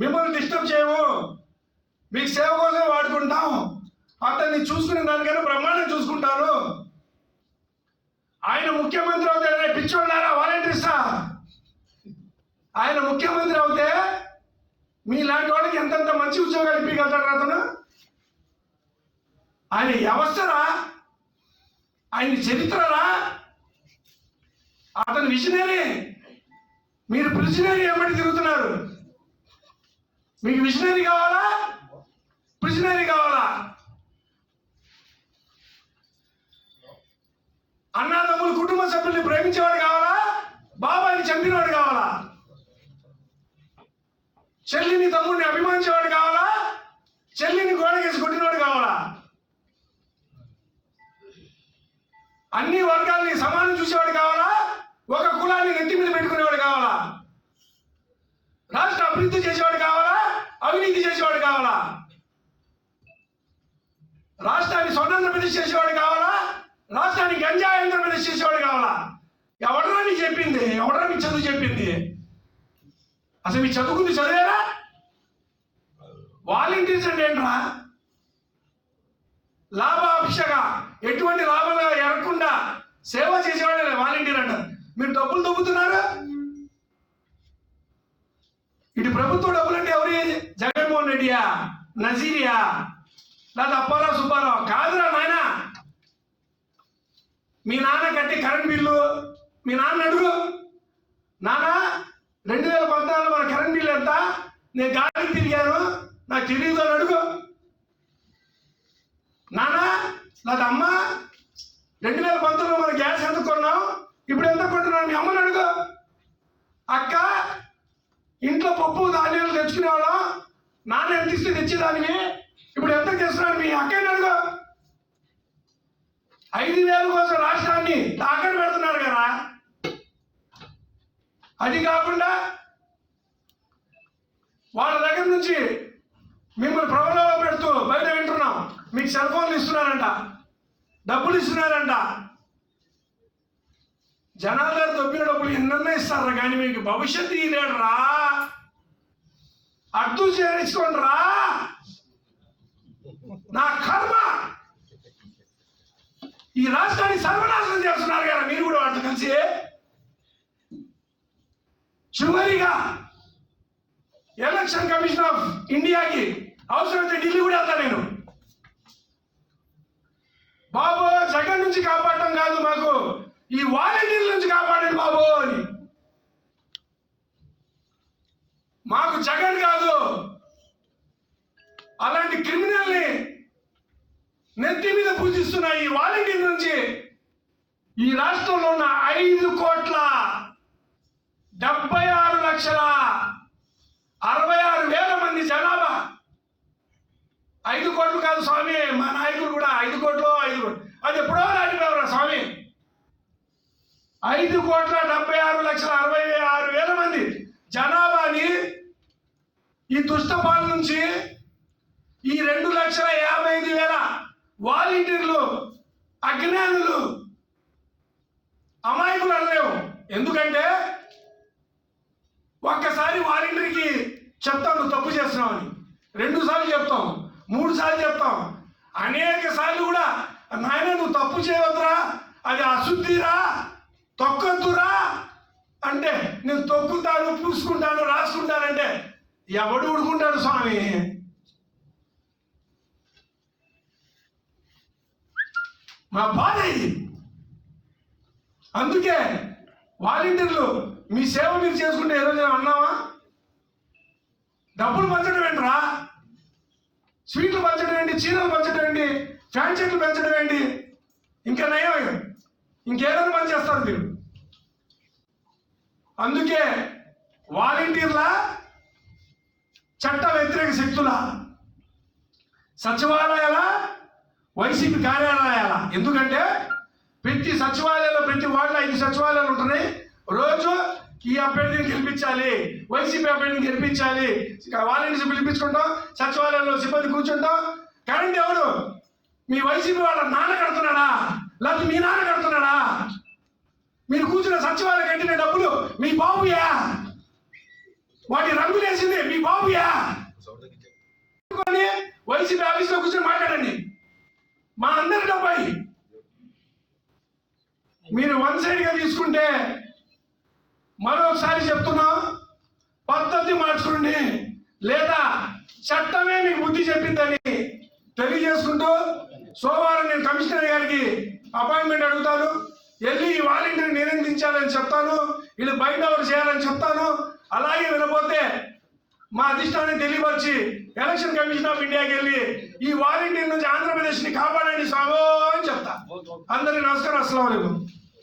మిమ్మల్ని డిస్టర్బ్ చేయము, మీకు సేవ కోసం వాడుకుంటాం. అతన్ని చూసుకునే దానికైనా బ్రహ్మాండం చూసుకుంటారు. ఆయన ముఖ్యమంత్రి అవుతే పిచ్చోళ్ళారా వాలంటీర్సా? ఆయన ముఖ్యమంత్రి అవుతే మీలాంటి వాళ్ళకి ఎంతెంత మంచి ఉద్యోగాలు ఇప్పగలుగుతాడు అతను. ఆయన వ్యవస్థరా, ఆయన చరిత్రరా, అతను విజనరీ. మీరు ప్రిజనరీ ఏమంటే తిరుగుతున్నారు. మీకు విజనరీ కావాలా, ప్రిజనరీ కావాలా? అన్నాదమ్ములు కుటుంబ సభ్యుల్ని ప్రేమించేవాడు కావాలా, బాబాయిని చంపినవాడు కావాలా? చెల్లిని తమ్ముడిని అభిమానించేవాడు కావాలా, చెల్లిని గోడకేసి కొట్టినవాడు కావాలా? అన్ని వర్గాల్ని సమానం చూసేవాడు కావాలా, ఒక కులాన్ని నెత్తి మీద పెట్టుకునేవాడు కావాలా? రాష్ట్ర అభివృద్ధి చేసేవాడు కావాలా, అవినీతి చేసేవాడు కావాలా? రాష్ట్రాన్ని స్వర్ణాంధ్రప్రదేశ్ చేసేవాడు కావాలా, రాష్ట్రాన్ని గంజాయి ఆంధ్రప్రదేశ్ చేసేవాడు కావాలా? ఎవడరా నీకు చెప్పింది? ఎవడరా మీకు చదువు చెప్పింది? అసలు మీ చదువుకుంది చదివేరా? వాలంటీర్స్ అంటే ఏంట్రా? లాభాభిషగా ఎటువంటి లాభాలు ఎరగకుండా సేవ చేసేవాడే వాలంటీర్ అంటారు. మీరు డబ్బులు దొబ్బుతున్నారు. ఇటు ప్రభుత్వ డబ్బులు అంటే ఎవరి? జగన్మోహన్ రెడ్డియా, నజీరియా, లేదా అప్పారావు సుబ్బారావు? కాదురా నాయన. మీ నాన్న కట్టి కరెంట్ బిల్లు మీ నాన్న అడుగు. నాన్న 2014 మన కరెంట్ బిల్లు ఎంత? నేను గాలికి తిరిగాను, నాకు తెలియదు అని అడుగు. నాన్న లేదా అమ్మ 2019 మన గ్యాస్ ఎంత కొన్నాం, ఇప్పుడు ఎంత కొంటున్నాను? మీ అమ్మని అడుగు. అక్క ఇంట్లో పప్పు ధాన్యాలు తెచ్చుకునేవాళ్ళం, నాన్న ఎంత ఇస్తే తెచ్చేదాన్ని, ఇప్పుడు ఎంత చేస్తున్నాడు? మీ అక్కని అడుగు. 5,000 కోసం రాష్ట్రాన్ని తాకట్టు పెడుతున్నారు కదా. అది కాకుండా వాళ్ళ దగ్గర నుంచి మిమ్మల్ని ప్రబలంలో పెడుతూ బయట వింటున్నాం, మీకు సెల్ ఫోన్లు ఇస్తున్నారంట, డబ్బులు ఇస్తున్నారంట. జనాల దగ్గర దొబ్బిన డబ్బులు ఎన్నన్నా ఇస్తారా, కానీ మీకు భవిష్యత్తు ఇలేడరా. అర్థం చేయించుకోండి రా. నా కర్మ. ఈ రాష్ట్రాన్ని సర్వనాశనం చేస్తున్నారు కదా మీరు కూడా వాటితో కలిసి. చివరిగా ఎలక్షన్ కమిషన్ ఆఫ్ ఇండియాకి అవసరమైతే ఢిల్లీ కూడా వెళ్తా నేను. బాబు జగన్ నుంచి కాపాడటం కాదు, మాకు ఈ వాలంటీర్ల నుంచి కాపాడండి బాబు అని. మాకు జగన్ కాదు, అలాంటి క్రిమినల్ని నెత్తి మీద పూజిస్తున్న ఈ వాలంటీర్ నుంచి ఈ రాష్ట్రంలో ఉన్న 5,76,66,000 మంది జనాభా. 5 కోట్లు కాదు స్వామి, మా నాయకులు కూడా 5 కోట్లు అది ఎప్పుడో దాటిపోయారా స్వామి. 5,76,66,000 మంది జనాభాని ఈ దుష్టపాల నుంచి ఈ 2,55,000 వాలంటీర్లు అజ్ఞానులు అమాయకులు అనలేవు. ఎందుకంటే ఒక్కసారి వాలంటీర్కి చెప్తాం నువ్వు తప్పు చేస్తున్నావు అని, 2 సార్లు చెప్తాం, 3 సార్లు చెప్తాం, అనేక సార్లు కూడా నాయన నువ్వు తప్పు చేయవద్దురా, అది అశుద్ధిరా, తొక్కొద్దురా అంటే నేను తొక్కుతాను, పూసుకుంటాను, రాసుకుంటానంటే ఎవడు ఊడుకుంటాడు స్వామి? మా బాధ ఇది. అందుకే వాలంటీర్లు మీ సేవ మీరు చేసుకుంటే ఏ రోజు అన్నావా? డబ్బులు పంచడం ఏంట్రా? స్వీట్లు పంచడం ఏంటి, చీరలు పంచడం ఏంటి, ఫ్యాన్ షర్ట్లు పెంచడం ఏంటి? ఇంకా నయం, ఇంకేదైనా పని చేస్తారు మీరు. అందుకే వాలంటీర్ల చట్ట వ్యతిరేక శక్తుల సచివాలయాల వైసీపీ కార్యాలయాల. ఎందుకంటే ప్రతి సచివాలయంలో ప్రతి వార్డులో 5 సచివాలయాలు ఉంటున్నాయి. రోజు ఈ అభ్యర్థిని గెలిపించాలి, వైసీపీ అభ్యర్థిని గెలిపించాలి, వాలంటీర్స్ పిలిపించుకుంటాం, సచివాలయంలో సిబ్బంది కూర్చుంటాం. కరెంట్ ఎవడు? మీ వైసీపీ వాళ్ళ నాన్న కడుతున్నాడా, లేకపోతే మీ నాన్న కడుతున్నాడా? మీరు కూర్చున్న సచివాలయం కట్టిన డబ్బులు మీ బాబుయా? వాటి రంగులేసింది మీ బాబుయా. వైసీపీ ఆఫీస్లో కూర్చొని మాట్లాడండి. మా అందరి డబ్బాయి మీరు వన్ సైడ్ గా తీసుకుంటే, మరోసారి చెప్తున్నాం, పద్ధతి మార్చుకోండి, లేదా చట్టమే మీకు బుద్ధి చెప్పిందని తెలియజేసుకుంటూ, సోమవారం నేను కమిషనర్ గారికి అపాయింట్మెంట్ అడుగుతాను. వెళ్ళి ఈ వాలంటీర్ నిరందించాలని చెప్తాను, వీళ్ళు బయట ఎవరు చేయాలని చెప్తాను. అలాగే వినపోతే మా అధిష్టానం తెలియపరిచి ఎలక్షన్ కమిషన్ ఆఫ్ ఇండియాకి వెళ్ళి ఈ వాలంటీర్ నుంచి ఆంధ్రప్రదేశ్ ని కాపాడండి సాగో అని చెప్తా. అందరికీ నమస్కారం. అస్సలాము అలైకుం.